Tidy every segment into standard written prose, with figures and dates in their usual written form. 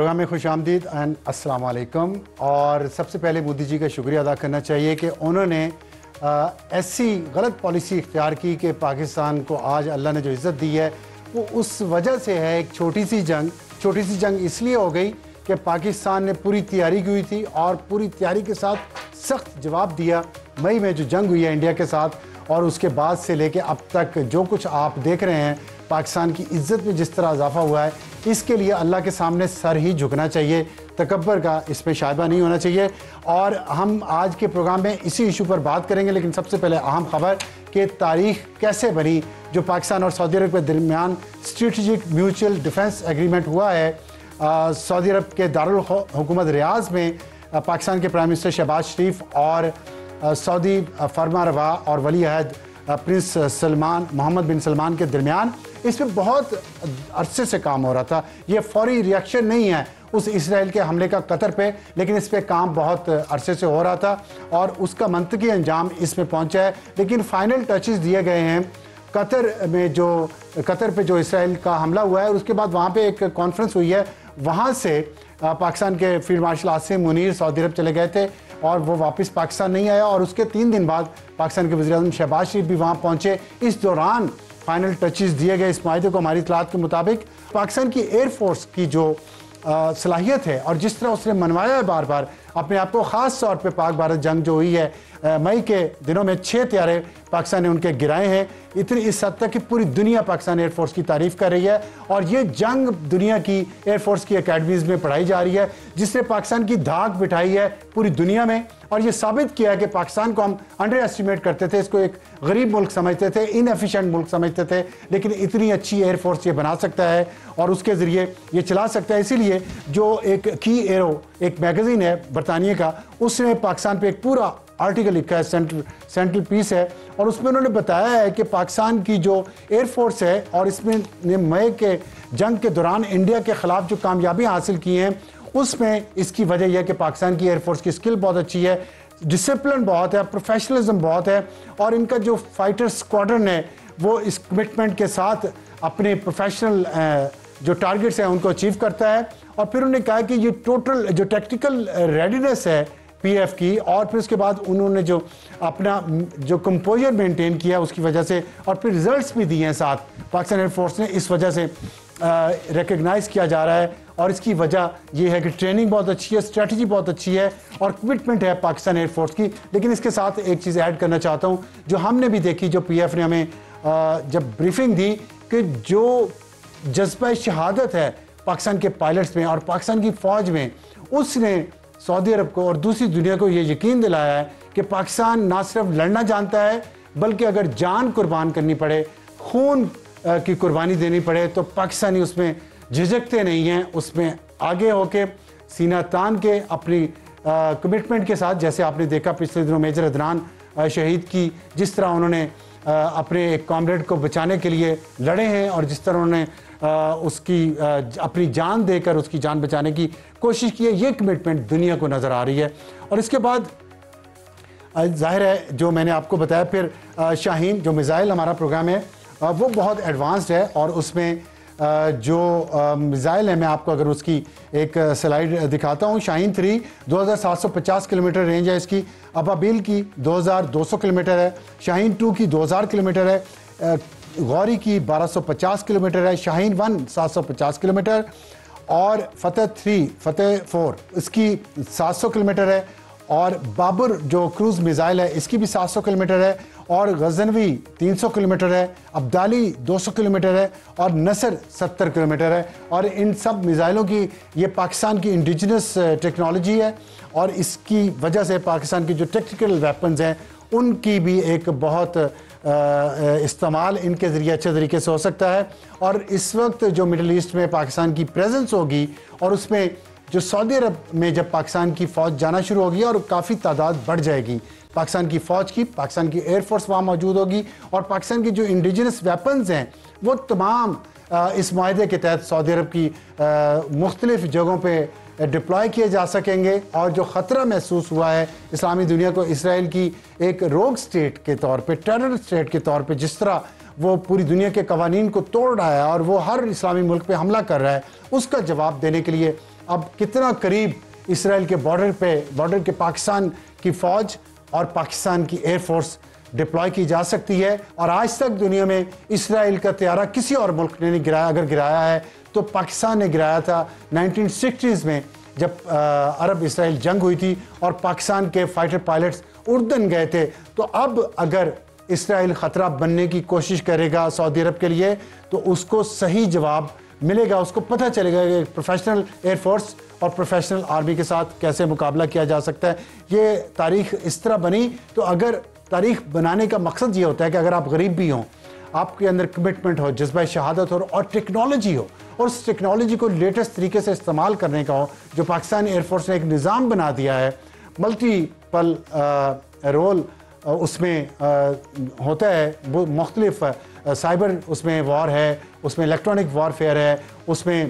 Programme میں خوش آمدید اینڈ السلام علیکم. اور سب سے پہلے مودی جی کا شکریہ ادا کرنا چاہیے کہ انہوں نے ایسی غلط پالیسی اختیار کی کہ پاکستان کو آج اللہ نے جو عزت دی ہے وہ اس وجہ سے ہے. ایک چھوٹی سی جنگ اس لیے ہو گئی کہ پاکستان نے پوری تیاری کی ہوئی تھی اور پوری تیاری کے ساتھ سخت جواب دیا. مئی میں جو جنگ ہوئی ہے انڈیا کے ساتھ اور اس کے بعد سے لے کے اب تک جو کچھ آپ دیکھ رہے ہیں پاکستان کی عزت میں جس طرح اضافہ ہوا ہے, اس کے لیے اللہ کے سامنے سر ہی جھکنا چاہیے, تکبر کا اس میں شائبہ نہیں ہونا چاہیے. اور ہم آج کے پروگرام میں اسی ایشو پر بات کریں گے, لیکن سب سے پہلے اہم خبر کہ تاریخ کیسے بنی جو پاکستان اور سعودی عرب کے درمیان اسٹریٹجک میوچل ڈیفنس ایگریمنٹ ہوا ہے. سعودی عرب کے دارالحکومت ریاض میں پاکستان کے پرائم منسٹر شہباز شریف اور سعودی فرما روا اور ولی عہد پرنس سلمان محمد بن سلمان کے درمیان اس پہ بہت عرصے سے کام ہو رہا تھا. یہ فوری ریاکشن نہیں ہے اس اسرائیل کے حملے کا قطر پہ, لیکن اس پہ کام بہت عرصے سے ہو رہا تھا اور اس کا منطقی انجام اس میں پہنچا ہے. لیکن فائنل ٹچز دیے گئے ہیں قطر پہ جو اسرائیل کا حملہ ہوا ہے, اور اس کے بعد وہاں پہ ایک کانفرنس ہوئی ہے. وہاں سے پاکستان کے فیلڈ مارشل عاصم منیر سعودی عرب چلے گئے تھے اور وہ واپس پاکستان نہیں آیا, اور اس کے 3 دن بعد پاکستان کے وزیر اعظم شہباز شریف بھی وہاں پہنچے. اس دوران فائنل ٹچز دیے گئے اس معاہدے کو. ہماری اطلاعات کے مطابق پاکستان کی ایئر فورس کی جو صلاحیت ہے اور جس طرح اس نے منوایا ہے بار بار اپنے آپ کو, خاص طور پہ پاک بھارت جنگ جو ہوئی ہے مئی کے دنوں میں 6 طیارے پاکستان نے ان کے گرائے ہیں, اتنی اس حد تک کہ پوری دنیا پاکستان ایئر فورس کی تعریف کر رہی ہے. اور یہ جنگ دنیا کی ایئر فورس کی اکیڈمیز میں پڑھائی جا رہی ہے جس نے پاکستان کی دھاک بٹھائی ہے پوری دنیا میں, اور یہ ثابت کیا ہے کہ پاکستان کو ہم انڈر ایسٹیمیٹ کرتے تھے, اس کو ایک غریب ملک سمجھتے تھے, ان ایفیشینٹ ملک سمجھتے تھے, لیکن اتنی اچھی ایئر فورس یہ بنا سکتا ہے اور اس کے ذریعے یہ چلا سکتا ہے. اسی لیے جو ایک کی ایرو ایک میگزین ہے برطانیہ کا, اس نے پاکستان پہ ایک پورا آرٹیکل لکھا ہے, سینٹرل پیس ہے, اور اس میں انہوں نے بتایا ہے کہ پاکستان کی جو ایئر فورس ہے اور اس میں مئی کے جنگ کے دوران انڈیا کے خلاف جو کامیابیاں حاصل کی ہیں اس میں اس کی وجہ یہ ہے کہ پاکستان کی ایئر فورس کی سکل بہت اچھی ہے, ڈسپلن بہت ہے, پروفیشنلزم بہت ہے, اور ان کا جو فائٹر اسکواڈرن ہے وہ اس کمٹمنٹ کے ساتھ اپنے پروفیشنل جو ٹارگٹس ہیں ان کو اچیو کرتا ہے. اور پھر انہوں نے کہا کہ یہ ٹوٹل جو ٹیکٹیکل ریڈینس ہے پی ایف کی, اور پھر اس کے بعد انہوں نے جو اپنا جو کمپوزر مینٹین کیا اس کی وجہ سے, اور پھر ریزلٹس بھی دیے ہیں ساتھ پاکستان ایئر فورس نے, اس وجہ سے ریکگنائز کیا جا رہا ہے. اور اس کی وجہ یہ ہے کہ ٹریننگ بہت اچھی ہے, اسٹریٹجی بہت اچھی ہے اور کمٹمنٹ ہے پاکستان ایئر فورس کی. لیکن اس کے ساتھ ایک چیز ایڈ کرنا چاہتا ہوں جو ہم نے بھی دیکھی, جو پی ایف نے ہمیں جب بریفنگ دی, کہ جو جذبہ شہادت ہے پاکستان کے پائلٹس میں اور پاکستان کی فوج میں, اس نے سعودی عرب کو اور دوسری دنیا کو یہ یقین دلایا ہے کہ پاکستان نہ صرف لڑنا جانتا ہے بلکہ اگر جان قربان کرنی پڑے, خون کی قربانی دینی پڑے, تو پاکستانی اس میں جھجکتے نہیں ہیں, اس میں آگے ہو کے سینہ تان کے اپنی کمٹمنٹ کے ساتھ, جیسے آپ نے دیکھا پچھلے دنوں میجر عدنان شہید کی جس طرح انہوں نے اپنے ایک کامریڈ کو بچانے کے لیے لڑے ہیں اور جس طرح انہوں نے اس کی اپنی جان دے کر اس کی جان بچانے کی کوشش کی ہے, یہ کمٹمنٹ دنیا کو نظر آ رہی ہے. اور اس کے بعد ظاہر ہے جو میں نے آپ کو بتایا, پھر شاہین جو میزائل ہمارا پروگرام ہے وہ بہت ایڈوانسڈ ہے, اور اس میں جو میزائل ہے میں آپ کو اگر اس کی ایک سلائیڈ دکھاتا ہوں. شاہین 3 2750 کلومیٹر رینج ہے اس کی, ابابیل کی 2200 کلومیٹر ہے, شاہین 2 کی 2000 کلومیٹر ہے, غوری کی 1250 کلومیٹر ہے, شاہین 1 750 کلومیٹر, اور فتح 4 اس کی 700 کلومیٹر ہے, اور بابر جو کروز میزائل ہے اس کی بھی 700 کلومیٹر ہے, اور غزنوی 300 کلومیٹر ہے, عبدالی 200 کلومیٹر ہے, اور نصر 70 کلومیٹر ہے. اور ان سب میزائلوں کی یہ پاکستان کی انڈیجنس ٹیکنالوجی ہے, اور اس کی وجہ سے پاکستان کی جو ٹیکٹیکل ویپنز ہیں ان کی بھی ایک بہت استعمال ان کے ذریعے اچھے طریقے سے ہو سکتا ہے. اور اس وقت جو مڈل ایسٹ میں پاکستان کی پریزنس ہوگی, اور اس میں جو سعودی عرب میں جب پاکستان کی فوج جانا شروع ہوگی اور کافی تعداد بڑھ جائے گی پاکستان کی فوج کی, پاکستان کی ایئر فورس وہاں موجود ہوگی, اور پاکستان کی جو انڈیجنس ویپنز ہیں وہ تمام اس معاہدے کے تحت سعودی عرب کی مختلف جگہوں پہ ڈپلوائے کیے جا سکیں گے. اور جو خطرہ محسوس ہوا ہے اسلامی دنیا کو اسرائیل کی ایک روگ سٹیٹ کے طور پہ, ٹیرر سٹیٹ کے طور پہ, جس طرح وہ پوری دنیا کے قوانین کو توڑ رہا ہے اور وہ ہر اسلامی ملک پہ حملہ کر رہا ہے, اس کا جواب دینے کے لیے اب کتنا قریب اسرائیل کے بارڈر کے پاکستان کی فوج اور پاکستان کی ایئر فورس ڈپلوائے کی جا سکتی ہے. اور آج تک دنیا میں اسرائیل کا طیارہ کسی اور ملک نے نہیں گرایا. اگر گرایا ہے تو پاکستان نے گرایا تھا 1960s میں جب عرب اسرائیل جنگ ہوئی تھی اور پاکستان کے فائٹر پائلٹس اردن گئے تھے. تو اب اگر اسرائیل خطرہ بننے کی کوشش کرے گا سعودی عرب کے لیے تو اس کو صحیح جواب ملے گا. اس کو پتہ چلے گا کہ پروفیشنل ایئر فورس اور پروفیشنل آرمی کے ساتھ کیسے مقابلہ کیا جا سکتا ہے. یہ تاریخ اس طرح بنی. تو اگر تاریخ بنانے کا مقصد یہ ہوتا ہے کہ اگر آپ غریب بھی ہوں, آپ کے اندر کمٹمنٹ ہو, جذبہ شہادت ہو اور ٹیکنالوجی ہو, اور اس ٹیکنالوجی کو لیٹسٹ طریقے سے استعمال کرنے کا ہو, جو پاکستانی ایئر فورس نے ایک نظام بنا دیا ہے, ملٹیپل رول اس میں ہوتا ہے, وہ مختلف سائبر اس میں وار ہے, اس میں الیکٹرانک وارفیئر ہے, اس میں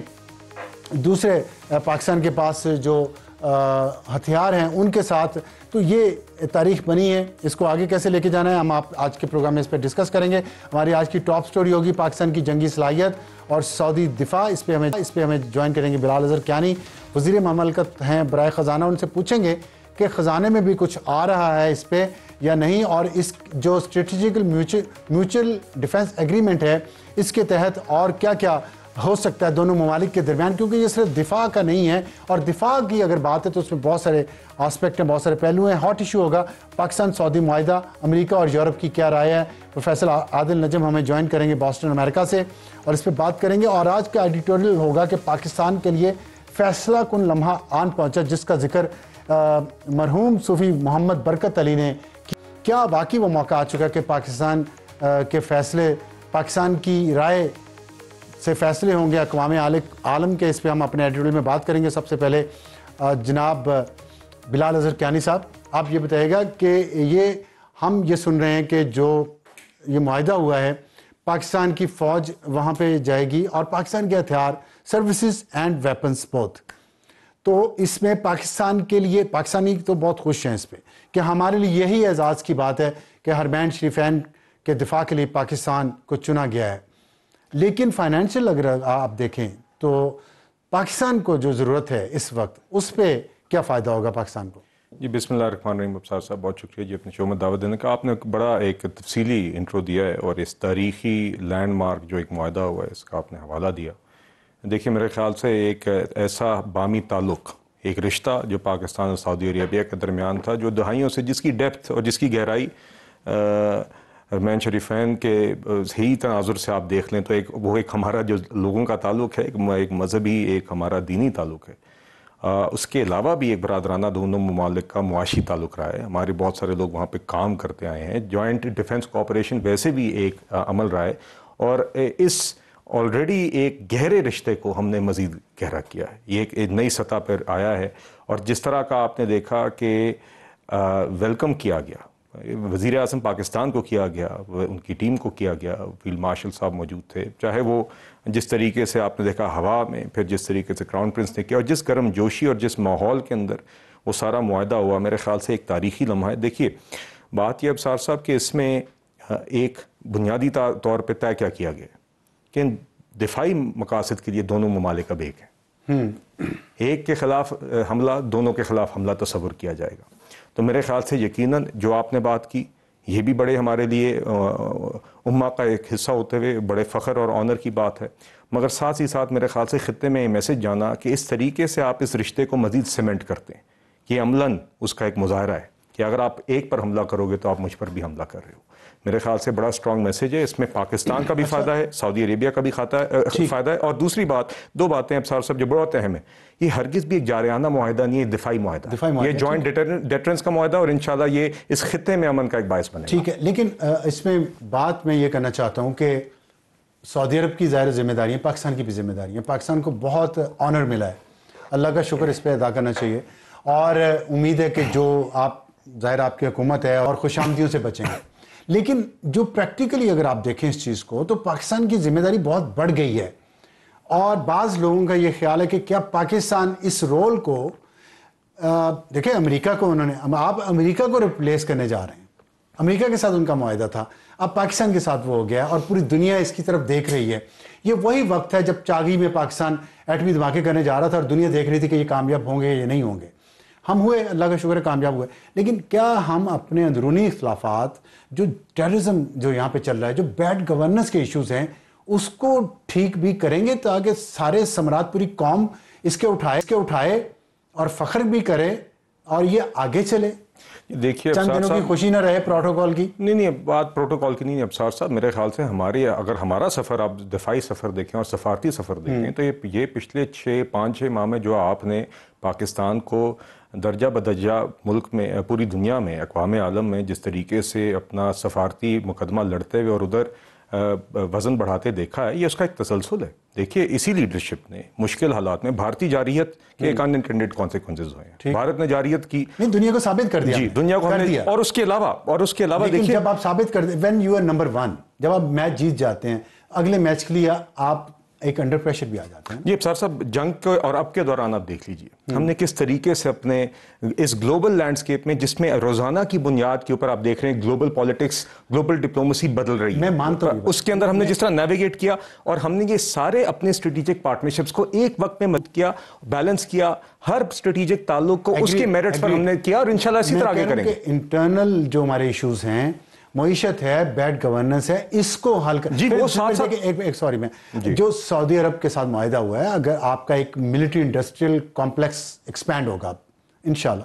دوسرے پاکستان کے پاس جو ہتھیار ہیں ان کے ساتھ. تو یہ تاریخ بنی ہے. اس کو آگے کیسے لے کے جانا ہے ہم آپ آج کے پروگرام میں اس پہ ڈسکس کریں گے. ہماری آج کی ٹاپ سٹوری ہوگی پاکستان کی جنگی صلاحیت اور سعودی دفاع. اس پہ ہمیں جوائن کریں گے بلال اظہر کیانی, وزیر مملکت ہیں برائے خزانہ. ان سے پوچھیں گے کہ خزانے میں بھی کچھ آ رہا ہے اس پہ یا نہیں, اور اس جو اسٹریٹجیکل میوچل ڈیفنس ایگریمنٹ ہے اس کے تحت اور کیا کیا ہو سکتا ہے دونوں ممالک کے درمیان, کیونکہ یہ صرف دفاع کا نہیں ہے. اور دفاع کی اگر بات ہے تو اس میں بہت سارے آسپیکٹ ہیں, بہت سارے پہلو ہیں. ہاٹ ایشو ہوگا پاکستان سعودی معاہدہ, امریکہ اور یورپ کی کیا رائے ہے. پروفیسر عادل نجم ہمیں جوائن کریں گے بوسٹن امریکہ سے اور اس پہ بات کریں گے. اور آج کا ایڈیٹوریل ہوگا کہ پاکستان کے لیے فیصلہ کن لمحہ آن پہنچا, جس کا ذکر مرحوم صوفی محمد برکت علی نے. کیا واقعی وہ موقع آ چکا کہ پاکستان کے فیصلے, پاکستان کی رائے سے فیصلے ہوں گے اقوام عالم کے؟ اس پہ ہم اپنے ایڈیٹوریل میں بات کریں گے. سب سے پہلے جناب بلال اظہر کیانی صاحب, آپ یہ بتائیے گا کہ ہم یہ سن رہے ہیں کہ جو یہ معاہدہ ہوا ہے پاکستان کی فوج وہاں پہ جائے گی اور پاکستان کے ہتھیار, سروسز اینڈ ویپنز بوتھ. تو اس میں پاکستان کے لیے, پاکستانی تو بہت خوش ہیں اس پہ کہ ہمارے لیے یہی اعزاز کی بات ہے کہ حرمین شریفین کے دفاع کے لیے پاکستان کو چنا گیا ہے. لیکن فائنینشیل اگر آپ دیکھیں تو پاکستان کو جو ضرورت ہے اس وقت, اس پہ کیا فائدہ ہوگا پاکستان کو؟ جی بسم اللہ الرحمن الرحیم. ابصار صاحب بہت شکریہ جی اپنے شو میں دعوت دینے کا. آپ نے بڑا ایک تفصیلی انٹرو دیا ہے اور اس تاریخی لینڈ مارک جو ایک معاہدہ ہوا ہے اس کا آپ نے حوالہ دیا. دیکھیے میرے خیال سے ایک ایسا بامی تعلق, ایک رشتہ جو پاکستان اور سعودی عربیہ کے درمیان تھا, جو دہائیوں سے جس کی ڈیپتھ اور جس کی گہرائی حرمین شریفین کے ہی تناظر سے آپ دیکھ لیں تو وہ ایک ہمارا جو لوگوں کا تعلق ہے, ایک مذہبی, ایک ہمارا دینی تعلق ہے. اس کے علاوہ بھی ایک برادرانہ دونوں ممالک کا معاشی تعلق رہا ہے. ہمارے بہت سارے لوگ وہاں پہ کام کرتے آئے ہیں. جوائنٹ ڈیفنس کوآپریشن ویسے بھی ایک عمل رہا ہے اور اس آلریڈی ایک گہرے رشتے کو ہم نے مزید گہرا کیا ہے. یہ ایک نئی سطح پر آیا ہے اور جس طرح کا آپ نے دیکھا کہ ویلکم کیا گیا, وزیر اعظم پاکستان کو کیا گیا, ان کی ٹیم کو کیا گیا, فیلڈ مارشل صاحب موجود تھے, چاہے وہ جس طریقے سے آپ نے دیکھا ہوا میں, پھر جس طریقے سے کراؤن پرنس نے کیا, اور جس گرم جوشی اور جس ماحول کے اندر وہ سارا معاہدہ ہوا, میرے خیال سے ایک تاریخی لمحہ ہے. دیکھیے بات یہ ابصار صاحب کہ اس میں ایک بنیادی طور پہ طے کیا کیا گیا کہ دفاعی مقاصد کے لیے دونوں ممالک اب ایک ہیں. ایک کے خلاف حملہ, دونوں کے خلاف حملہ تصور کیا جائے گا. تو میرے خیال سے یقیناً جو آپ نے بات کی یہ بھی بڑے ہمارے لیے امہ کا ایک حصہ ہوتے ہوئے بڑے فخر اور آنر کی بات ہے. مگر ساتھ ہی ساتھ میرے خیال سے خطے میں یہ میسج جانا کہ اس طریقے سے آپ اس رشتے کو مزید سیمنٹ کرتے ہیں, یہ عملاً اس کا ایک مظاہرہ ہے کہ اگر آپ ایک پر حملہ کرو گے تو آپ مجھ پر بھی حملہ کر رہے ہو. میرے خیال سے بڑا سٹرونگ میسج ہے. اس میں پاکستان کا بھی فائدہ ہے, سعودی عربیہ کا بھی فائدہ ہے. اور دوسری بات, دو باتیں ابصار صاحب جو بہت اہم ہیں, یہ ہرگز بھی ایک جارحانہ معاہدہ نہیں ہے, دفاعی معاہدہ. یہ جوائنٹ ڈیٹرنس کا معاہدہ اور انشاءاللہ یہ اس خطے میں امن کا ایک باعث بنے گا. ٹھیک ہے, لیکن اس میں بات میں یہ کرنا چاہتا ہوں کہ سعودی عرب کی ظاہر ذمہ داری ہے, پاکستان کی بھی ذمہ داری ہے. پاکستان کو بہت آنر ملا ہے, اللہ کا شکر اس پہ ادا کرنا چاہیے, اور امید ہے کہ جو ظاہر آپ کی حکومت ہے اور خوش آمدیوں سے بچیں گے. لیکن جو پریکٹیکلی اگر آپ دیکھیں اس چیز کو تو پاکستان کی ذمہ داری بہت بڑھ گئی ہے, اور بعض لوگوں کا یہ خیال ہے کہ کیا پاکستان اس رول کو دیکھیں امریکہ کو آپ امریکہ کو ریپلیس کرنے جا رہے ہیں. امریکہ کے ساتھ ان کا معاہدہ تھا، اب پاکستان کے ساتھ وہ ہو گیا اور پوری دنیا اس کی طرف دیکھ رہی ہے. یہ وہی وقت ہے جب چاغی میں پاکستان ایٹمی دھماکے کرنے جا رہا تھا اور دنیا دیکھ رہی تھی کہ یہ کامیاب ہوں گے یا نہیں ہوں گے. ہم ہوئے، اللہ کا شکر ہے کامیاب ہوئے. لیکن کیا ہم اپنے اندرونی اختلافات، جو ٹیررزم جو یہاں پہ چل رہا ہے، جو بیڈ گورننس کے ایشوز ہیں، اس کو ٹھیک بھی کریں گے تاکہ سارے ثمرات پوری قوم اس کے اٹھائے اور فخر بھی کرے اور یہ آگے چلے؟ دیکھیے چند دنوں کی خوشی نہ رہے پروٹوکول کی. نہیں بات پروٹوکول کی نہیں ہے ابصار صاحب. میرے خیال سے اگر ہمارا سفر، آپ دفاعی سفر دیکھیں اور سفارتی سفر دیکھیں، تو یہ پچھلے 5-6 ماہ میں جو آپ نے پاکستان کو درجہ بدرجہ ملک میں، پوری دنیا میں، اقوام عالم میں جس طریقے سے اپنا سفارتی مقدمہ لڑتے ہوئے اور ادھر وزن بڑھاتے دیکھا ہے، یہ اس کا ایک تسلسل ہے. دیکھیے اسی لیڈرشپ نے مشکل حالات میں بھارتی جارحیت کے ایک انٹینڈیڈ کانسیکوینسز ہوئے ہیں. بھارت نے جارحیت کی، دنیا کو ثابت کر دیا. جی، دنیا کو ہم نے، اور اس کے علاوہ دیکھیے جب آپ ثابت کر دیں، وین یو آر نمبر 1، جب آپ میچ جیت جاتے ہیں، اگلے میچ کے لیے آپ ایک انڈر پریشر بھی آ جاتے ہیں. جی ابصار صاحب، جنگ کے اور اب کے دوران آپ دیکھ لیجئے ہم نے کس طریقے سے اپنے اس گلوبل لینڈسکیپ میں، جس میں روزانہ کی بنیاد کے اوپر آپ دیکھ رہے ہیں گلوبل پالیٹکس، گلوبل ڈپلومیسی بدل رہی ہے، میں مانتا ہوں اس کے اندر ہم نے جس طرح نیویگیٹ کیا اور ہم نے یہ سارے اپنے اسٹریٹجک پارٹنرشپس کو ایک وقت میں مد کیا، بیلنس کیا، ہر اسٹریٹجک تعلق کو اس کے میرٹس پر ہم نے کیا اور انشاءاللہ اسی طرح آگے کریں گے. انٹرنل جو ہمارے ایشوز ہیں، معیشت ہے، بیڈ گورننس ہے، اس کو حل کر. جی وہ ساتھ سوری میں جو سعودی عرب کے ساتھ معاہدہ ہوا ہے، اگر آپ کا ایک ملٹری انڈسٹریل کمپلیکس ایکسپینڈ ہوگا انشاءاللہ،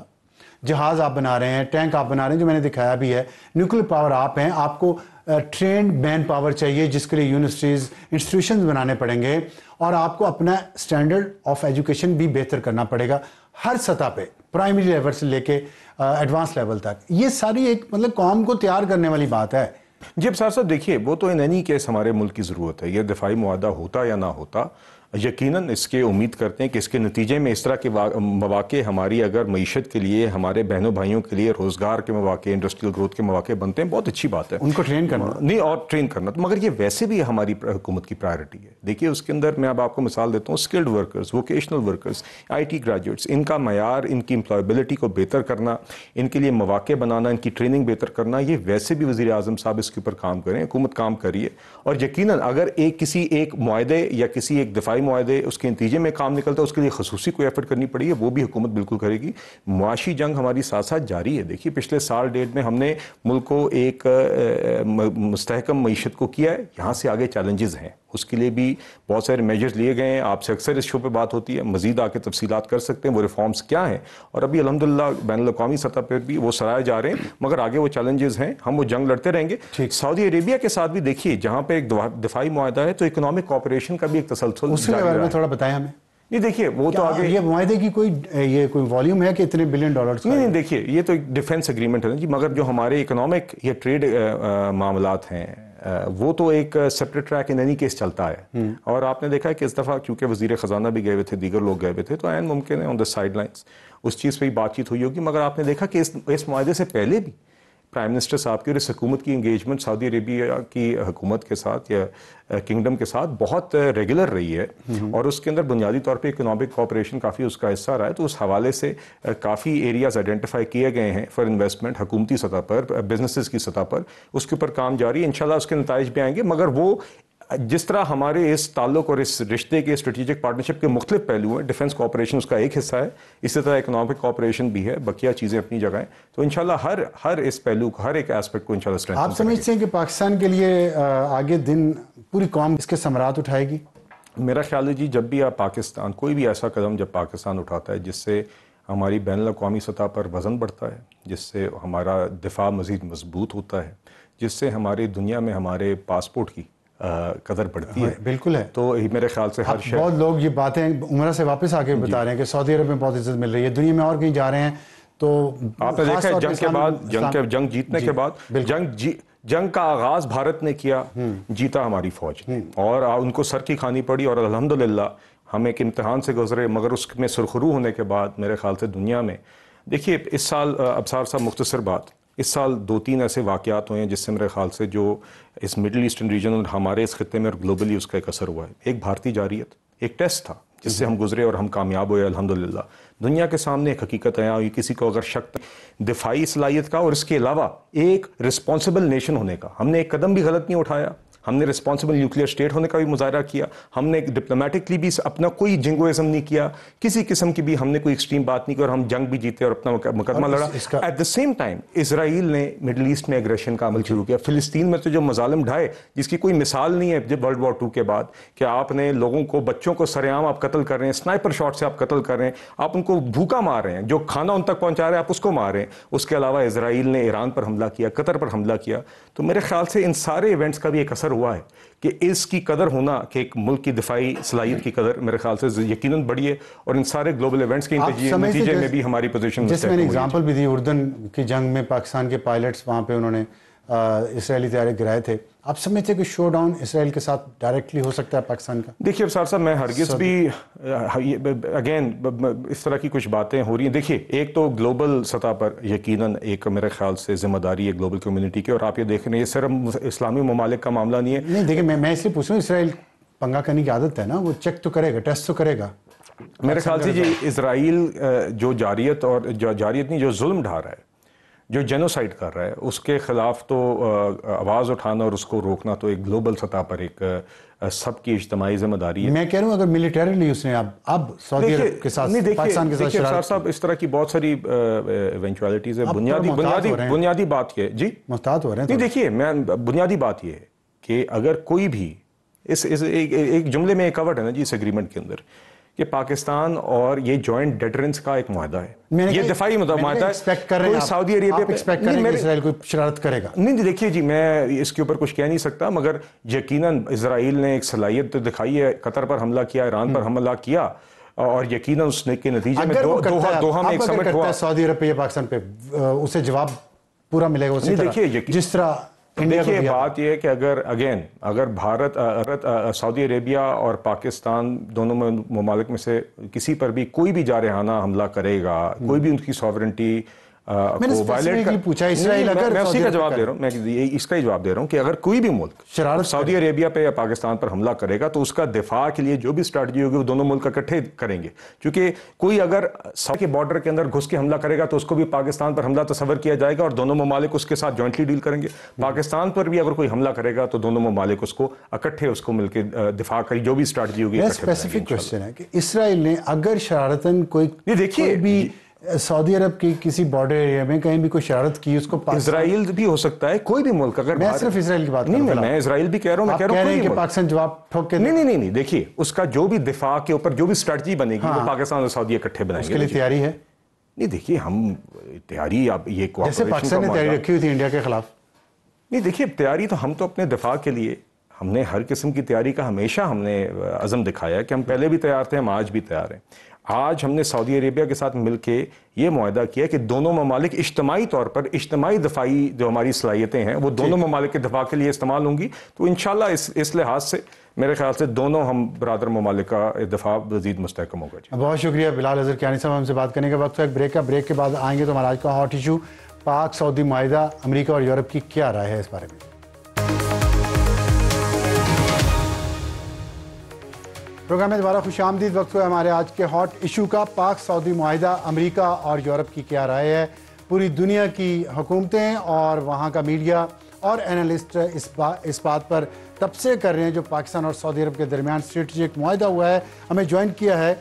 جہاز آپ بنا رہے ہیں، ٹینک آپ بنا رہے ہیں جو میں نے دکھایا بھی ہے، نیوکلیر پاور آپ ہیں، آپ کو ٹرینڈ مین پاور چاہیے جس کے لیے یونیورسٹیز، انسٹیٹیوشنز بنانے پڑیں گے اور آپ کو اپنا سٹینڈرڈ آف ایجوکیشن بھی بہتر کرنا پڑے گا ہر سطح پہ، پرائمری لیول سے لے کے ایڈوانس لیول تک. یہ ساری ایک مطلب قوم کو تیار کرنے والی بات ہے. جی ابصار صاحب دیکھیے، وہ تو ان اینی کیس ہمارے ملک کی ضرورت ہے. یہ دفاعی معاہدہ ہوتا یا نہ ہوتا، یقیناً اس کے امید کرتے ہیں کہ اس کے نتیجے میں اس طرح کے مواقع ہماری اگر معیشت کے لیے، ہمارے بہنوں بھائیوں کے لیے روزگار کے مواقع، انڈسٹریل گروتھ کے مواقع بنتے ہیں، بہت اچھی بات ہے. ان کو ٹرین کرنا نہیں، اور ٹرین کرنا، مگر یہ ویسے بھی ہماری حکومت کی پرائرٹی ہے. دیکھیے اس کے اندر میں اب آپ کو مثال دیتا ہوں، skilled workers, vocational workers, I T graduates, ان کا معیار، ان کی امپلائبلٹی کو بہتر کرنا، ان کے لیے مواقع بنانا، ان کی ٹریننگ بہتر کرنا، یہ ویسے بھی وزیر اعظم صاحب اس کے اوپر کام کریں، حکومت کام کریے. اور یقیناً اگر کسی ایک معاہدے یا کسی ایک دفاعی معاہدے اس کے نتیجے میں کام نکلتا ہے، اس کے لیے خصوصی کوئی ایفرٹ کرنی پڑی ہے، وہ بھی حکومت بالکل کرے گی. معاشی جنگ ہماری ساتھ ساتھ جاری ہے. دیکھیے پچھلے سال ڈیڑھ میں ہم نے ملک کو ایک مستحکم معیشت کو کیا ہے. یہاں سے آگے چیلنجز ہیں، اس کے لیے بھی بہت سارے میجرز لیے گئے ہیں. آپ سے اکثر اس شو پہ بات ہوتی ہے، مزید آ کے تفصیلات کر سکتے ہیں وہ ریفارمز کیا ہیں، اور ابھی الحمدللہ بین الاقوامی سطح پر بھی وہ سرائے جا رہے ہیں، مگر آگے وہ چیلنجز ہیں، ہم وہ جنگ لڑتے رہیں گے. سعودی عربیہ کے ساتھ بھی دیکھیے، جہاں پہ ایک دفاعی معاہدہ ہے تو اکنامک کوآپریشن کا بھی ایک تسلسل اس کے بارے میں تھوڑا بتائیں ہمیں. نہیں دیکھیے وہ تو آگے، یہ معاہدے کی کوئی والیوم ہے کہ اتنے بلین ڈالرز؟ نہیں دیکھیے یہ تو ایک ڈیفنس اگریمنٹ ہے جی، مگر جو ہمارے اکنامک یا ٹریڈ معاملات ہیں وہ تو ایک separate track in any case چلتا ہے. اور آپ نے دیکھا ہے کہ اس دفعہ کیونکہ وزیر خزانہ بھی گئے ہوئے تھے، دیگر لوگ گئے ہوئے تھے، تو عین ممکن ہے آن دا سائڈ لائنس اس چیز پہ ہی بات چیت ہوئی ہوگی. مگر آپ نے دیکھا کہ اس معاہدے سے پہلے بھی پرائم منسٹر صاحب کی اور اس حکومت کی انگیجمنٹ سعودی عربیہ کی حکومت کے ساتھ یا کنگڈم کے ساتھ بہت ریگولر رہی ہے، اور اس کے اندر بنیادی طور پہ اکنامک کوآپریشن کافی اس کا حصہ رہا ہے. تو اس حوالے سے کافی ایریاز آئیڈینٹیفائی کیے گئے ہیں فار انویسٹمنٹ، حکومتی سطح پر، بزنسز کی سطح پر، اس کے اوپر کام جاری ہے. انشاءاللہ اس کے نتائج بھی آئیں گے. مگر وہ جس طرح ہمارے اس تعلق اور اس رشتے کے اسٹریٹجک پارٹنرشپ کے مختلف پہلو ہیں، ڈیفنس کوآپریشن اس کا ایک حصہ ہے، اسی طرح اکنامک کوآپریشن بھی ہے، بقیہ چیزیں اپنی جگہ ہیں. تو انشاءاللہ ہر اس پہلو کو، ہر ایک ایسپیکٹ کو انشاءاللہ اسٹرینتھن آپ سمجھتے ہیں کہ پاکستان کے لیے آگے دن پوری قوم اس کے ثمرات اٹھائے گی؟ میرا خیال ہے جی، جب بھی آپ پاکستان، کوئی بھی ایسا قدم جب پاکستان اٹھاتا ہے جس سے ہماری بین الاقوامی سطح پر وزن بڑھتا ہے، جس سے ہمارا دفاع مزید مضبوط ہوتا ہے، جس سے ہماری دنیا میں ہمارے پاسپورٹ کی قدر بڑھتی ہے، بالکل ہے. تو میرے خیال سے ہر شہر، بہت لوگ یہ باتیں عمرہ سے واپس آ کے بتا رہے ہیں کہ سعودی عرب میں بہت عزت مل رہی ہے، دنیا میں اور کہیں جا رہے ہیں. تو آپ نے دیکھا ہے جنگ کے بعد، جنگ جیتنے کے بعد، جنگ کا آغاز بھارت نے کیا، جیتا ہماری فوج نے، اور ان کو سر کی کھانی پڑی، اور الحمدللہ ہم ایک امتحان سے گزرے. مگر اس میں سرخرو ہونے کے بعد میرے خیال سے دنیا میں دیکھیے اس سال، ابصار صاحب مختصر بات، اس سال 2-3 ایسے واقعات ہوئے ہیں جس سے میرے خیال سے جو اس مڈل ایسٹرن ریجن اور ہمارے اس خطے میں اور گلوبلی اس کا ایک اثر ہوا ہے. ایک بھارتی جارحیت، ایک ٹیسٹ تھا جس سے ہم گزرے اور ہم کامیاب ہوئے الحمدللہ. دنیا کے سامنے ایک حقیقت ہے ہوئی کسی کو اگر شک دفاعی صلاحیت کا اور اس کے علاوہ ایک رسپانسبل نیشن ہونے کا. ہم نے ایک قدم بھی غلط نہیں اٹھایا, ہم نے رسپانسبل نیوکلیئر اسٹیٹ ہونے کا بھی مظاہرہ کیا, ہم نے ڈپلومیٹکلی بھی اپنا کوئی جنگوازم نہیں کیا, کسی قسم کی بھی ہم نے کوئی ایکسٹریم بات نہیں کی اور ہم جنگ بھی جیتے اور اپنا مقدمہ لڑا. ایٹ دا سیم ٹائم اسرائیل نے مڈل ایسٹ میں ایگریشن کا عمل شروع کیا. فلسطین میں تو جو مظالم ڈھائے جس کی کوئی مثال نہیں ہے جب ورلڈ وار 2 کے بعد, کہ آپ نے لوگوں کو, بچوں کو سر عام آپ قتل کر رہے ہیں, سنائپر شاٹ سے آپ قتل کر رہے ہیں, آپ ان کو بھوکا مار رہے ہیں, جو کھانا ان تک پہنچا رہے ہیں آپ اس کو مار رہے ہیں. اس کے علاوہ اسرائیل نے ایران پر حملہ کیا, قطر پر حملہ کیا. تو میرے خیال سے ان سارے ایونٹس کا بھی ایک اثر ہوا ہے کہ اس کی قدر ہونا, کہ ایک ملک کی دفاعی صلاحیت کی قدر میرے خیال سے یقیناً بڑھی ہے, اور ان سارے گلوبل ایونٹس کے نتیجے میں بھی ہماری پوزیشن, جس میں نے اگزامپل بھی دی اردن کی جنگ میں پاکستان کے پائلٹس وہاں پہ انہوں نے اسرائیلی طیارے گرائے تھے. آپ سمجھتے ہیں کہ شو ڈاؤن اسرائیل کے ساتھ ڈائریکٹلی ہو سکتا ہے پاکستان کا؟ دیکھیے ابصار صاحب, میں ہرگز بھی اگین اس طرح کی کچھ باتیں ہو رہی ہیں. دیکھیے ایک تو گلوبل سطح پر یقیناً ایک میرے خیال سے ذمہ داری ہے گلوبل کمیونٹی کی, اور آپ یہ دیکھ رہے ہیں یہ صرف اسلامی ممالک کا معاملہ نہیں ہے. نہیں دیکھیں, میں اس لیے پوچھ رہا ہوں, اسرائیل پنگا کرنے کی عادت ہے نا, وہ چیک تو کرے گا, ٹیسٹ تو کرے گا. میرے خیال سے یہ اسرائیل جو جاریت نہیں, جو ظلم ڈھا رہا ہے, جو جینوسائیڈ کر رہا ہے, اس کے خلاف تو آواز اٹھانا اور اس کو روکنا تو ایک گلوبل سطح پر ایک سب کی اجتماعی ذمہ داری ہے. میں کہہ رہا ہوں اگر ملیٹریلی اس نے اب سعودی عرب کے ساتھ, پاکستان کے ساتھ شرارت, صاحب اس طرح کی بہت ساری ایونچوالٹیز ہے. بنیادی بات یہ ہے جی, محتاط ہو رہے ہیں. نہیں دیکھیے بنیادی بات یہ ہے کہ اگر کوئی بھی ایک جملے میں ایک کورڈ ہے نا جی اس ایگریمنٹ کے اندر, کہ پاکستان اور یہ جوائنٹ ڈیٹرنس کا ایک معاہدہ ہے, یہ دفاعی معاہدہ ہے. کوئی سعودی عربیہ پہ ایکسپیکٹ کریں کہ اسرائیل کوئی شرارت کرے گا؟ نہیں دیکھیے جی, میں اس کے اوپر کچھ کہہ نہیں سکتا, مگر یقیناً اسرائیل نے ایک صلاحیت دکھائی ہے, قطر پر حملہ کیا, ایران پر حملہ کیا, اور یقیناً اس کے نتیجے میں دوحہ میں ایک سمٹ ہوا. سعودی عرب پہ یا پاکستان پہ اسے جواب پورا ملے گا اسی طرح جس طرح. دیکھیے بات یہ ہے کہ اگر بھارت, سعودی عربیہ اور پاکستان دونوں ممالک میں سے کسی پر بھی کوئی بھی جارحانہ حملہ کرے گا, کوئی بھی ان کی سوورنٹی کو وائلیٹ پوچھا, اسرائیل اگر میں اسی کا جواب دے رہا ہوں, میں اس کا ہی جواب دے رہا ہوں کہ اگر کوئی بھی ملک سعودی عربیہ پہ یا پاکستان پر حملہ کرے گا تو اس کا دفاع کے لیے جو بھی اسٹریٹجی ہوگی وہ دونوں ملک اکٹھے کریں گے. کیونکہ کوئی اگر سعودی کے بارڈر کے اندر گھس کے حملہ کرے گا تو اس کو بھی پاکستان پر حملہ تصور کیا جائے گا اور دونوں ممالک اس کے ساتھ جوائنٹلی ڈیل کریں گے. پاکستان پر بھی اگر کوئی حملہ کرے گا تو دونوں ممالک اس کو اکٹھے اس کو مل کے دفاع کری, جو بھی اسٹریٹجی ہوگی. اسپیسیفک کوسچن ہے کہ اسرائیل نے اگر شرارتاً کوئی بھی سعودی عرب کی کسی بارڈر ایریا میں کہیں بھی کوئی شرارت کی, اس کو اسرائیل بھی ہو سکتا ہے, کوئی بھی ملک. اگر میں صرف اسرائیل کی بات کر رہا ہوں, میں اسرائیل بھی کہہ رہا ہوں, میں کہہ رہا ہوں کہ پاکستان جواب ٹھوک کے نہیں دیکھیے اس کا جو بھی دفاع کے اوپر جو بھی اسٹریٹجی بنے گی وہ پاکستان اور سعودی اکٹھے بنائیں گے. اس کے لیے تیاری ہے؟ نہیں دیکھیے ہم تیاری, اب یہ جیسے پاکستان نے تیاری رکھی ہوئی تھی انڈیا کے خلاف. نہیں دیکھیے تیاری تو ہم تو اپنے دفاع کے لیے ہم نے ہر قسم کی تیاری کا ہمیشہ ہم نے عزم دکھایا کہ ہم پہلے بھی تیار تھے, ہم آج بھی تیار ہیں. آج ہم نے سعودی عربیہ کے ساتھ مل کے یہ معاہدہ کیا کہ دونوں ممالک اجتماعی طور پر اجتماعی دفاعی جو ہماری صلاحیتیں ہیں وہ دونوں ممالک کے دفاع کے لیے استعمال ہوں گی. تو انشاءاللہ اس لحاظ سے میرے خیال سے دونوں ہم برادر ممالک کا دفاع مزید مستحکم ہوگا. بہت شکریہ بلال اظہر کیانی صاحب, ہم سے بات کرنے کا وقت ہے ایک بریک کا. بریک کے بعد آئیں گے تو ہمارا آج کا ہاٹ ایشو پاک سعودی معاہدہ, امریکہ اور یورپ کی کیا رائے ہے اس بارے میں. پروگرام میں دوبارہ خوش آمدید. وقت ہوا ہمارے آج کے ہاٹ ایشو کا, پاک سعودی معاہدہ, امریکہ اور یورپ کی کیا رائے ہے. پوری دنیا کی حکومتیں اور وہاں کا میڈیا اور اینالسٹ اس بات پر تبصرے کر رہے ہیں جو پاکستان اور سعودی عرب کے درمیان اسٹریٹجک معاہدہ ہوا ہے. ہمیں جوائن کیا ہے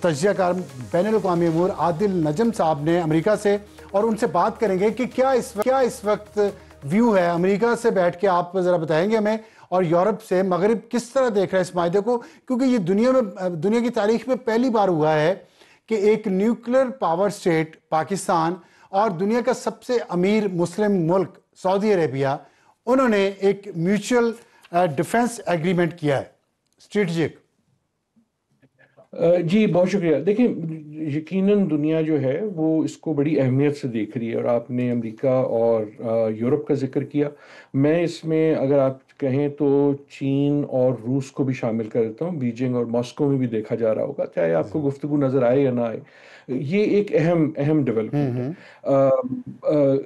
تجزیہ کار بین الاقوامی امور عادل نجم صاحب نے امریکہ سے, اور ان سے بات کریں گے کہ کیا اس وقت ویو ہے امریکہ سے بیٹھ کے. آپ ذرا بتائیں گے ہمیں, اور یورپ سے مغرب کس طرح دیکھ رہا ہے اس معاہدے کو, کیونکہ یہ دنیا کی تاریخ میں پہلی بار ہوا ہے کہ ایک نیوکلیر پاور سٹیٹ پاکستان اور دنیا کا سب سے امیر مسلم ملک سعودی عربیہ, انہوں نے ایک میوچل ڈیفنس ایگریمنٹ کیا ہے اسٹریٹجک. جی بہت شکریہ. دیکھیں یقیناً دنیا جو ہے وہ اس کو بڑی اہمیت سے دیکھ رہی ہے, اور آپ نے امریکہ اور یورپ کا ذکر کیا. میں اس میں اگر آپ کہیں تو چین اور روس کو بھی شامل کر دیتا ہوں. بیجنگ اور ماسکو میں بھی دیکھا جا رہا ہوگا, چاہے آپ کو گفتگو نظر آئے یا نہ آئے. یہ ایک اہم ڈیولپمنٹ ہے،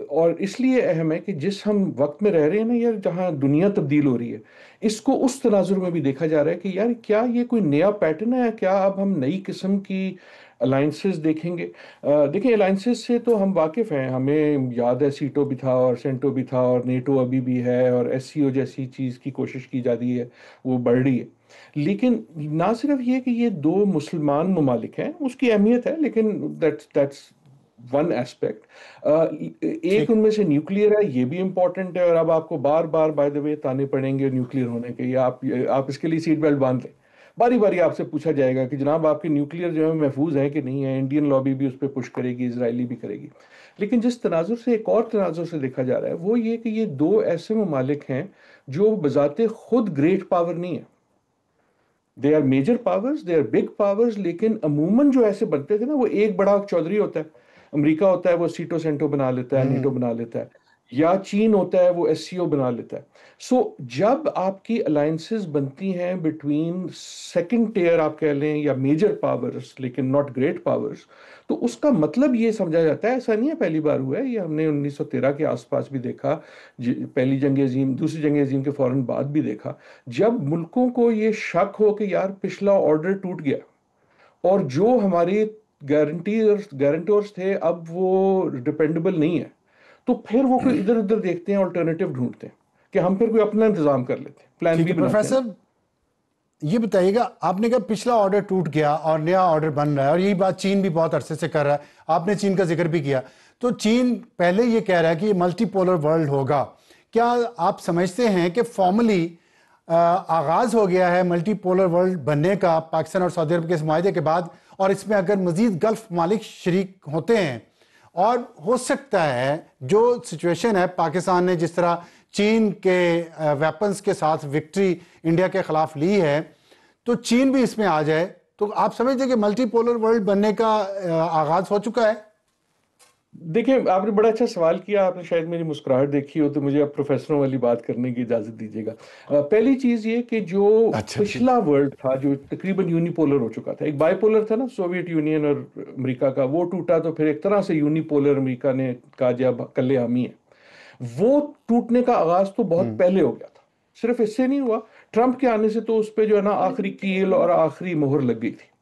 اور اس لیے اہم ہے کہ جس ہم وقت میں رہ رہے ہیں نا یار، جہاں دنیا تبدیل ہو رہی ہے، اس کو اس تناظر میں بھی دیکھا جا رہا ہے کہ یار کیا یہ کوئی نیا پیٹرن ہے، کیا اب ہم نئی قسم کی الائنسز دیکھیں گے؟ دیکھیں الائنسز سے تو ہم واقف ہیں، ہمیں یاد ہے سیٹو بھی تھا اور سینٹو بھی تھا اور نیٹو ابھی بھی ہے، اور ایس سی او جیسی چیز کی کوشش کی جاتی ہے، وہ بڑھ رہی ہے۔ لیکن نہ صرف یہ کہ یہ دو مسلمان ممالک ہیں، اس کی اہمیت ہے، لیکن that's ون ایسپیکٹ۔ ایک ٹھیک۔ ان میں سے نیوکلیئر ہے، یہ بھی امپورٹنٹ ہے، اور اب آپ کو بار بار بائی دا وے تانے پڑیں گے نیوکلیئر ہونے کے، یا آپ اس کے لیے سیٹ بیلٹ باندھ لیں، باری باری آپ سے پوچھا جائے گا کہ جناب آپ کے نیوکلیئر جو ہے محفوظ ہیں کہ نہیں ہے، انڈین لابی بھی اس پہ پش کرے گی، اسرائیلی بھی کرے گی۔ لیکن جس تناظر سے، ایک اور تناظر سے دیکھا جا رہا ہے، وہ یہ کہ یہ دو ایسے ممالک ہیں جو بذات خود گریٹ پاور نہیں ہیں، they are major powers, they are big powers, لیکن عموماً جو ایسے بنتے تھے نا، وہ ایک بڑا چودھری ہوتا ہے، امریکہ ہوتا ہے وہ سیٹو سینٹو بنا لیتا ہے، نیٹو بنا لیتا ہے، یا چین ہوتا ہے وہ ایس سی او بنا لیتا ہے۔ سو جب آپ کی الائنسز بنتی ہیں بٹوین سیکنڈ ٹیئر آپ کہہ لیں یا میجر پاورز لیکن ناٹ گریٹ پاورز، تو اس کا مطلب یہ سمجھا جاتا ہے، ایسا نہیں ہے پہلی بار ہوا ہے، یہ ہم نے 1913 کے آس پاس بھی دیکھا، پہلی جنگ عظیم، دوسری جنگ عظیم کے فوراً بعد بھی دیکھا، جب ملکوں کو یہ شک ہو کہ یار پچھلا آرڈر ٹوٹ گیا اور جو ہماری گارنٹورز تھے اب وہ ڈپینڈبل نہیں ہے، تو پھر وہ کوئی ادھر ادھر دیکھتے ہیں، الٹرنیٹو ڈھونڈتے ہیں کہ ہم پھر کوئی اپنا انتظام کر لیتے ہیں، پلان ٹھیک بی ہے بناتے ہیں۔ پروفیسر، یہ بتائیے گا، آپ نے کہا پچھلا آرڈر ٹوٹ گیا اور نیا آرڈر بن رہا ہے، اور یہی بات چین بھی بہت عرصے سے کر رہا ہے، آپ نے چین کا ذکر بھی کیا، تو چین پہلے یہ کہہ رہا ہے کہ یہ ملٹی پولر ورلڈ ہوگا، کیا آپ سمجھتے ہیں کہ فارملی آغاز ہو گیا ہے ملٹی پولر ورلڈ بننے کا پاکستان اور سعودی عرب کے اس معاہدے کے بعد، اور اس میں اگر مزید گلف ممالک شریک ہوتے ہیں، اور ہو سکتا ہے جو سچویشن ہے، پاکستان نے جس طرح چین کے ویپنز کے ساتھ وکٹری انڈیا کے خلاف لی ہے، تو چین بھی اس میں آ جائے، تو آپ سمجھتے ہیں کہ ملٹی پولر ورلڈ بننے کا آغاز ہو چکا ہے؟ دیکھیں آپ نے بڑا اچھا سوال کیا، آپ نے شاید میری مسکراہٹ دیکھی ہو، تو مجھے اب پروفیسروں والی بات کرنے کی اجازت دیجیے گا۔ پہلی چیز یہ کہ جو اچھا ٹھیک۔ پچھلا ورلڈ تھا جو تقریباً یونیپولر ہو چکا تھا، ایک بائی پولر تھا نا سوویت یونین اور امریکہ کا، وہ ٹوٹا تو پھر ایک طرح سے یونیپولر امریکہ نے کہا جی اب کلے ہم ہی ہیں، وہ ٹوٹنے کا آغاز تو بہت پہلے ہو گیا تھا، صرف اس سے نہیں ہوا، ٹرمپ کے آنے سے تو اس پہ جو ہے نا آخری کیل اور آخری مہر لگ گئی تھی۔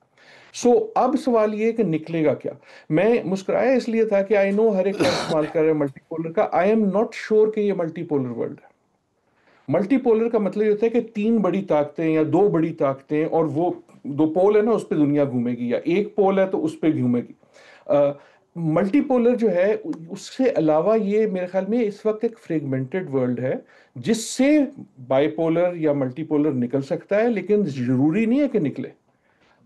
سو اب سوال یہ کہ نکلے گا کیا؟ میں مسکرایا اس لیے تھا کہ آئی نو ہر ایک کا استعمال کر رہے ہیں ملٹی پولر کا، آئی ایم ناٹ شیور کہ یہ ملٹی پولر ورلڈ ہے۔ ملٹی پولر کا مطلب یہ ہوتا ہے کہ تین بڑی طاقتیں یا دو بڑی طاقتیں، اور وہ دو پول ہے نا اس پہ دنیا گھومے گی، یا ایک پول ہے تو اس پہ گھومے گی۔ ملٹی پولر جو ہے اس سے علاوہ یہ میرے خیال میں اس وقت ایک فریگمنٹڈ ورلڈ ہے، جس سے بائی پولر یا ملٹی پولر نکل سکتا ہے، لیکن ضروری نہیں ہے کہ نکلے۔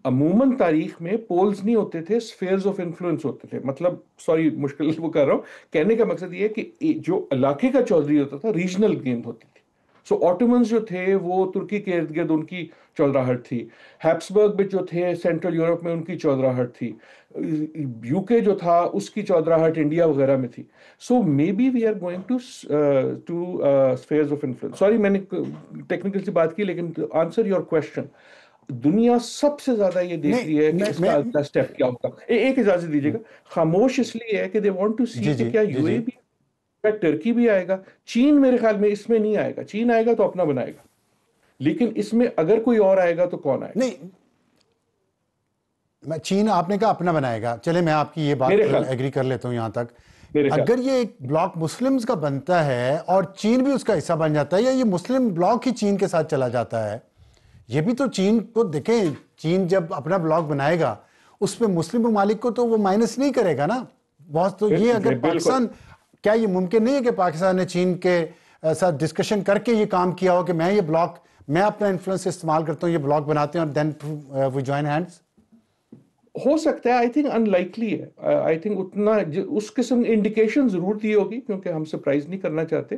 عموماً تاریخ میں پولز نہیں ہوتے تھے، سفیئرز آف انفلوئنس ہوتے تھے، مطلب سوری مشکل وہ کر رہا ہوں، کہنے کا مقصد یہ ہے کہ جو علاقے کا چودھری ہوتا تھا، ریجنل گیند ہوتی تھی۔ سو آٹومنز جو تھے وہ ترکی کے ارد گرد ان کی چودراہٹ تھی، ہیپسبرگ میں جو تھے سینٹرل یورپ میں ان کی چودراہٹ تھی، یو کے جو تھا اس کی چودراہٹ انڈیا وغیرہ میں تھی۔ So maybe we are going to spheres of influence, sorry میں نے ٹیکنیکل سی بات کی، لیکن آنسر یور کوشچن، دنیا سب سے زیادہ یہ دیکھ رہی ہے کہ اس کا اگلا سٹیپ کیا ہوگا۔ ایک اجازت دیجیے گا، خاموش اس لیے ہے کہ دے وانٹ ٹو سی کہ کیا یو اے بھی، کیا ٹرکی بھی آئے گا، چین میرے خیال میں اس میں نہیں آئے گا، چین آئے گا تو اپنا بنائے گا، لیکن اس میں اگر کوئی اور آئے گا تو کون آئے گا؟ نہیں، چین آپ نے کہا اپنا بنائے گا، چلے میں آپ کی یہ بات ایگری کر لیتا ہوں یہاں تک، اگر یہ ایک بلاک مسلمز کا بنتا ہے اور چین بھی اس کا حصہ بن جاتا ہے، یا یہ مسلم بلاک ہی چین کے ساتھ چلا جاتا ہے، یہ بھی تو چین کو دیکھیں، چین جب اپنا بلاک بنائے گا اس میں مسلم ممالک کو تو وہ مائنس نہیں کرے گا نا بہت، تو یہ اگر پاکستان، کیا یہ ممکن نہیں ہے کہ پاکستان نے چین کے ساتھ ڈسکشن کر کے یہ کام کیا ہو کہ میں یہ بلاک، میں اپنا انفلوئنس استعمال کرتا ہوں، یہ بلاک بناتے ہیں اور دین وی جوائن ہینڈز؟ ہو سکتا ہے، آئی تھنک ان لائکلی ہے، آئی تھنک اتنا اس قسم انڈیکیشن ضرور دی ہوگی، کیونکہ ہم سرپرائز نہیں کرنا چاہتے،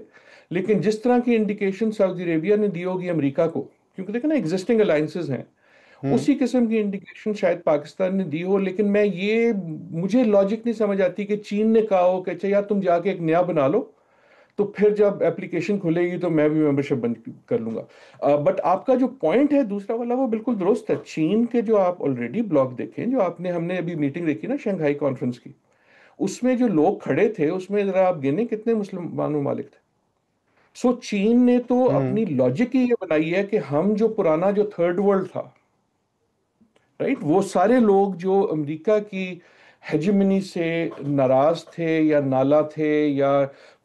لیکن جس طرح کی انڈیکیشن سعودی عربیہ نے دی ہوگی امریکہ کو، کیونکہ دیکھیں نا ایگزسٹنگ الائنسز ہیں، اسی قسم کی انڈیکیشن شاید پاکستان نے دی ہو، لیکن مجھے لاجک نہیں سمجھ آتی کہ چین نے کہا ہو کہ اچھا یار تم جا کے ایک نیا بنا لو، تو پھر جب اپلیکیشن کھلے گی تو میں بھی ممبرشپ بند کر لوں گا. بٹ آپ کا جو پوائنٹ ہے دوسرا والا وہ بالکل درست ہے. چین کے جو آپ آلریڈی بلاک دیکھیں, جو ہم نے ابھی میٹنگ دیکھی نا شنگھائی کانفرنس کی, اس میں جو لوگ کھڑے تھے اس میں ذرا آپ گنے کتنے مسلمان ممالک تھے. سو چین نے تو اپنی لاجک ہی یہ بنائی ہے کہ ہم جو پرانا جو تھرڈ ورلڈ تھا, رائٹ, وہ سارے لوگ جو امریکہ کی ہیجمنی سے ناراض تھے یا نالا تھے یا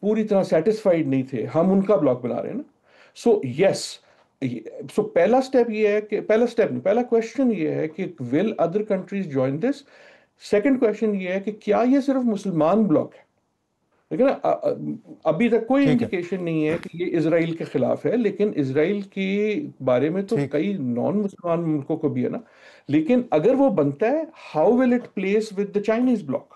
پوری طرح سیٹسفائیڈ نہیں تھے, ہم ان کا بلاک بنا رہے ہیں نا. سو یس, سو پہلا سٹیپ یہ ہے کہ پہلا کوشچن یہ ہے کہ will other countries join this. Second question یہ ہے کہ کیا یہ صرف مسلمان بلاک ہے. لیکن ابھی تک کوئی انڈیکیشن نہیں ہے کہ یہ اسرائیل کے خلاف ہے, لیکن اسرائیل کے بارے میں تو کئی نان مسلمان ملکوں کو بھی ہے نا. لیکن اگر وہ بنتا ہے, how will it place with the Chinese block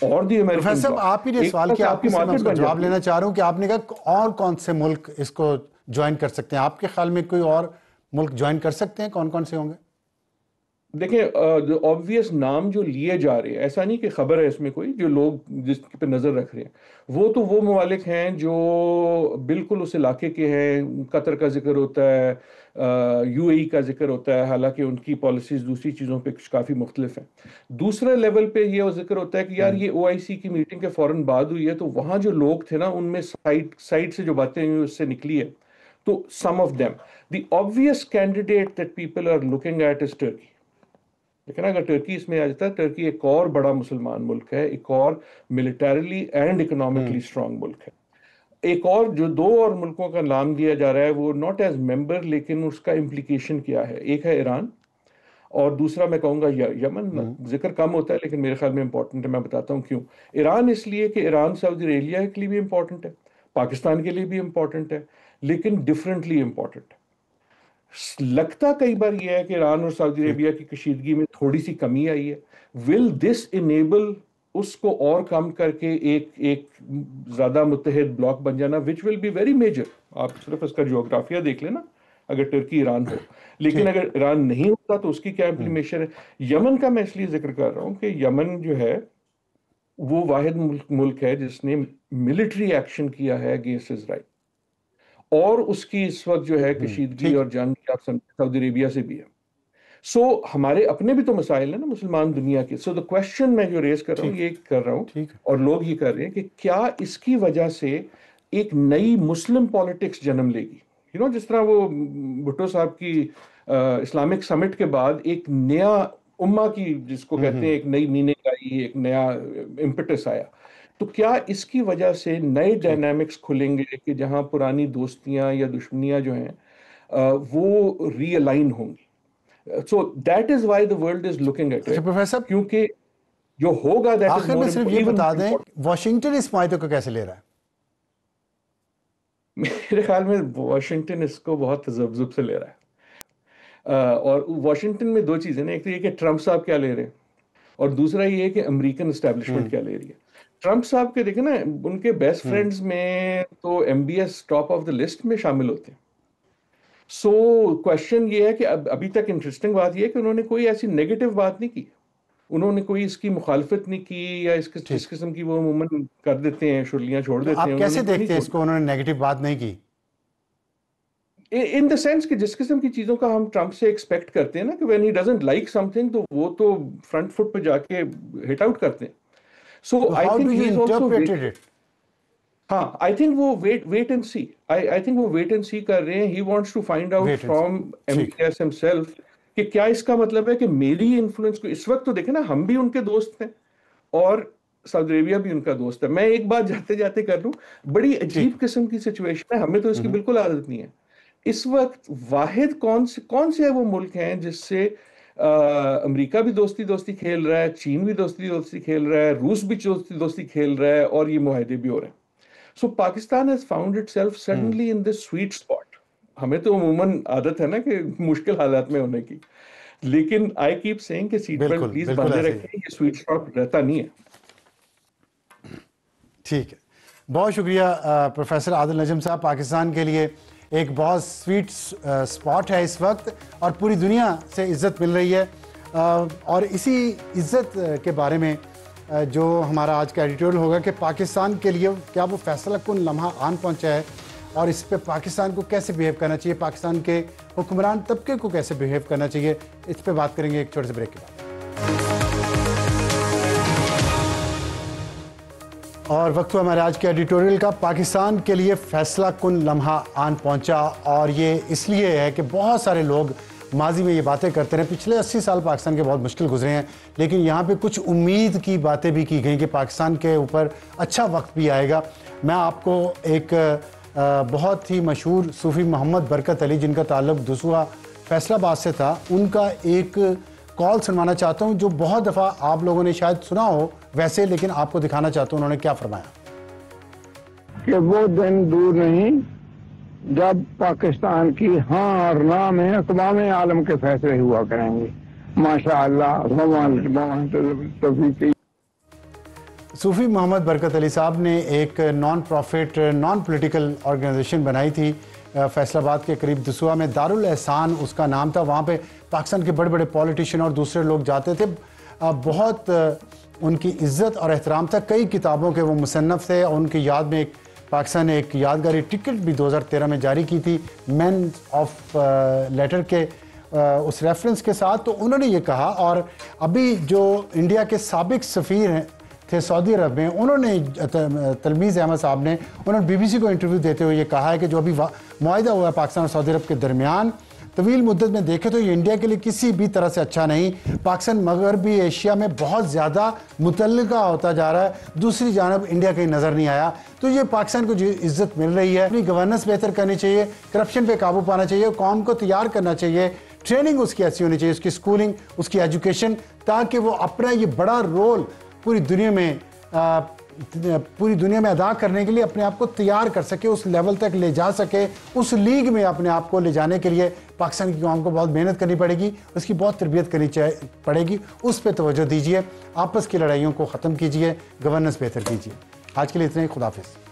اور دی امریکن بلاک. صاحب آپ ہی نے سوال کیا, آپ کی میں اس کا جواب لینا چاہ رہا ہوں کہ آپ نے کہا اور کون سے ملک اس کو جوائن کر سکتے ہیں. آپ کے خیال میں کوئی اور ملک جوائن کر سکتے ہیں, کون کون سے ہوں گے؟ دیکھیں, آبویس نام جو لیے جا رہے ہیں, ایسا نہیں کہ خبر ہے اس میں کوئی, جو لوگ جس پہ نظر رکھ رہے ہیں وہ تو وہ ممالک ہیں جو بالکل اس علاقے کے ہیں. قطر کا ذکر ہوتا ہے, یو اے ای کا ذکر ہوتا ہے, حالانکہ ان کی پالیسیز دوسری چیزوں پہ کافی مختلف ہیں. دوسرے لیول پہ یہ ذکر ہوتا ہے کہ یار یہ او آئی سی کی میٹنگ کے فوراً بعد ہوئی ہے, تو وہاں جو لوگ تھے نا ان میں سائڈ سے جو باتیں ہوئی اس سے نکلی ہے. تو some of them, the obvious candidate that people are looking at is Turkey. لیکن اگر ٹرکی اس میں آ جاتا ہے, ٹرکی ایک اور بڑا مسلمان ملک ہے, ایک اور ملٹریلی اینڈ اکنامکلی اسٹرانگ ملک ہے. ایک اور جو دو اور ملکوں کا نام دیا جا رہا ہے وہ ناٹ ایز ممبر, لیکن اس کا امپلیکیشن کیا ہے. ایک ہے ایران اور دوسرا میں کہوں گا یمن. ذکر کم ہوتا ہے لیکن میرے خیال میں امپورٹنٹ ہے, میں بتاتا ہوں کیوں. ایران اس لیے کہ ایران سعودی عربیہ کے لیے بھی امپورٹنٹ ہے, پاکستان کے لیے بھی امپورٹنٹ ہے, لیکن ڈفرینٹلی امپورٹنٹ ہے. لگتا کئی بار یہ ہے کہ ایران اور سعودی عربیہ کی کشیدگی میں تھوڑی سی کمی آئی ہے. ول دس انیبل اس کو اور کم کر کے ایک زیادہ متحد بلاک بن جانا, وچ ول بی ویری میجر. آپ صرف اس کا جغرافیہ دیکھ لینا, اگر ٹرکی ایران ہو. لیکن اگر ایران نہیں ہوتا تو اس کی کیا امپلیمیشن ہے. یمن کا میں اس لیے ذکر کر رہا ہوں کہ یمن جو ہے وہ واحد ملک ہے جس نے ملٹری ایکشن کیا ہے اگینسٹ اسرائیل, اور اس کی اس وقت جو ہے کشیدگی اور جنگ آپ سعودی عربیہ سے بھی ہے. سو ہمارے اپنے بھی تو مسائل ہیں نا مسلمان دنیا کے. سو دا کوشچن میں جو ریز کر رہا ہوں یہ کر رہا ہوں, اور لوگ یہ کر رہے ہیں کہ کیا اس کی وجہ سے ایک نئی مسلم پالیٹکس جنم لے گی. جس طرح وہ بھٹو صاحب کی اسلامک سمٹ کے بعد ایک نیا امہ کی, جس کو کہتے ہیں ایک نئی میننگ آئی, ایک نیا امپٹس آیا. تو کیا اس کی وجہ سے نئے ڈائنامکس کھلیں گے کہ جہاں پرانی دوستیاں یا دشمنیاں جو ہیں وہ ری الائن ہوں گی. So that is why the world is looking at it. Professor, کیونکہ جو ہوگا آخر میں صرف یہ بتا دیں واشنگٹن اس معاہدے کو کیسے لے رہا ہے؟ میرے خیال میں واشنگٹن اس کو بہت تذبذب سے لے رہا ہے. اور واشنگٹن میں دو چیزیں ہیں, ایک تو یہ کہ ٹرمپ صاحب کیا لے رہے ہیں, اور دوسرا یہ کہ امریکن اسٹیبلشمنٹ کیا لے رہی ہے. ٹرمپ صاحب کے دیکھیں نا, ان کے بیسٹ فرینڈز میں تو M B S top of the list میں شامل ہوتے ہیں. سو کوشچن یہ ہے کہ ابھی تک انٹرسٹنگ بات یہ ہے کہ انہوں نے کوئی ایسی نیگیٹو بات نہیں کی, انہوں نے کوئی اس کی مخالفت نہیں کی, یا اس قسم کی وہ عموماً کر دیتے ہیں, شرلیاں چھوڑ دیتے ہیں. آپ کیسے دیکھتے ہیں اس کو, انہوں نے نیگیٹو بات نہیں کی ان دا سینس کہ جس قسم کی چیزوں کا ہم ٹرمپ سے ایکسپیکٹ کرتے ہیں نا, کہ when he doesn't like some thing تو وہ تو فرنٹ فٹ پہ جا کے ہٹ آؤٹ کرتے ہیں. So I think he is also ہاں, I think وہ wait and see. I think وہ wait and see کر رہے ہیں. He wants to find out from MBS himself کہ کیا اس کا مطلب ہے کہ میری انفلوئنس کو. اس وقت تو دیکھیں نا, ہم بھی ان کے دوست ہیں اور سعودی عربیہ بھی ان کا دوست ہے. میں ایک بات جاتے جاتے کر لوں, بڑی عجیب قسم کی سچویشن ہے, ہمیں تو اس کی بالکل عادت نہیں ہے. اس وقت واحد کون سے وہ ملک ہیں جس سے امریکہ بھی دوستی کھیل رہا ہے, چین بھی دوستی کھیل رہا ہے, روس بھی دوستی کھیل رہا ہے, اور یہ معاہدے بھی ہو رہے ہیں. سو Pakistan has found itself suddenly in this sweet spot. ہمیں تو عموماً عادت ہے نا کہ مشکل حالات میں ہونے کی, لیکن I keep saying کہ سیٹ بیلٹ پلیز باندھے رکھیں, یہ سویٹ اسپاٹ رہتا نہیں ہے. ٹھیک ہے, بہت شکریہ پروفیسر عادل نجم صاحب. پاکستان کے لیے ایک بہت سویٹ سپاٹ ہے اس وقت, اور پوری دنیا سے عزت مل رہی ہے, اور اسی عزت کے بارے میں جو ہمارا آج کا ایڈیٹوریل ہوگا کہ پاکستان کے لیے کیا وہ فیصلہ کن لمحہ آن پہنچا ہے اور اس پہ پاکستان کو کیسے بیہیو کرنا چاہیے، پاکستان کے حکمران طبقے کو کیسے بیہیو کرنا چاہیے، اس پہ بات کریں گے ایک چھوٹے سے بریک کے بعد۔ اور وقت ہوا ہمارے آج کے ایڈیٹوریل کا، پاکستان کے لیے فیصلہ کن لمحہ آن پہنچا، اور یہ اس لیے ہے کہ بہت سارے لوگ ماضی میں یہ باتیں کرتے رہے، پچھلے 80 سال پاکستان کے بہت مشکل گزرے ہیں، لیکن یہاں پہ کچھ امید کی باتیں بھی کی گئیں کہ پاکستان کے اوپر اچھا وقت بھی آئے گا۔ میں آپ کو ایک بہت ہی مشہور صوفی محمد برکت علی، جن کا تعلق دسوہا فیصل آباد سے تھا، ان کا ایک کال سنوانا چاہتا ہوں جو بہت دفعہ آپ لوگوں نے شاید سنا ہو ویسے، لیکن آپ کو دکھانا چاہتا ہوں انہوں نے کیا فرمایا۔ کہ وہ دن دور نہیں جب پاکستان کی ہاں اور نہ میں اقوام عالم کے فیصلے ہوا کریں گے، ماشاءاللہ۔ صوفی محمد برکت علی صاحب نے ایک non profit non political organization بنائی تھی فیصل آباد کے قریب دسوہا میں، دارالاحسان اس کا نام تھا۔ وہاں پہ پاکستان کے بڑے بڑے پولیٹیشین اور دوسرے لوگ جاتے تھے، بہت ان کی عزت اور احترام تھا، کئی کتابوں کے وہ مصنف تھے، اور ان کی یاد میں ایک پاکستان نے ایک یادگاری ٹکٹ بھی 2013 میں جاری کی تھی مین آف لیٹر کے اس ریفرنس کے ساتھ۔ تو انہوں نے یہ کہا، اور ابھی جو انڈیا کے سابق سفیر ہیں تھے سعودی عرب میں، انہوں نے تلمیز احمد صاحب نے انہوں نے بی بی سی کو انٹرویو دیتے ہوئے یہ کہا ہے کہ جو ابھی معاہدہ ہوا ہے پاکستان اور سعودی عرب کے درمیان، طویل مدت میں دیکھے تو یہ انڈیا کے لیے کسی بھی طرح سے اچھا نہیں۔ پاکستان مغربی ایشیا میں بہت زیادہ متعلقہ ہوتا جا رہا ہے، دوسری جانب انڈیا کہیں نظر نہیں آیا۔ تو یہ پاکستان کو جو عزت مل رہی ہے، اپنی گورننس بہتر کرنی چاہیے، کرپشن پہ قابو پانا چاہیے، قوم کو تیار کرنا چاہیے، ٹریننگ اس کی ایسی ہونی چاہیے، اس کی سکولنگ، اس کی ایجوکیشن، تاکہ وہ اپنا یہ بڑا رول پوری دنیا میں ادا کرنے کے لیے اپنے آپ کو تیار کر سکے، اس لیول تک لے جا سکے۔ اس لیگ میں اپنے آپ کو لے جانے کے لیے پاکستان کی قوم کو بہت محنت کرنی پڑے گی، اس کی بہت تربیت کرنی پڑے گی، اس پہ توجہ دیجیے، آپس کی لڑائیوں کو ختم کیجیے، گورننس بہتر کیجیے۔ آج کے لیے اتنا ہی، خدا حافظ۔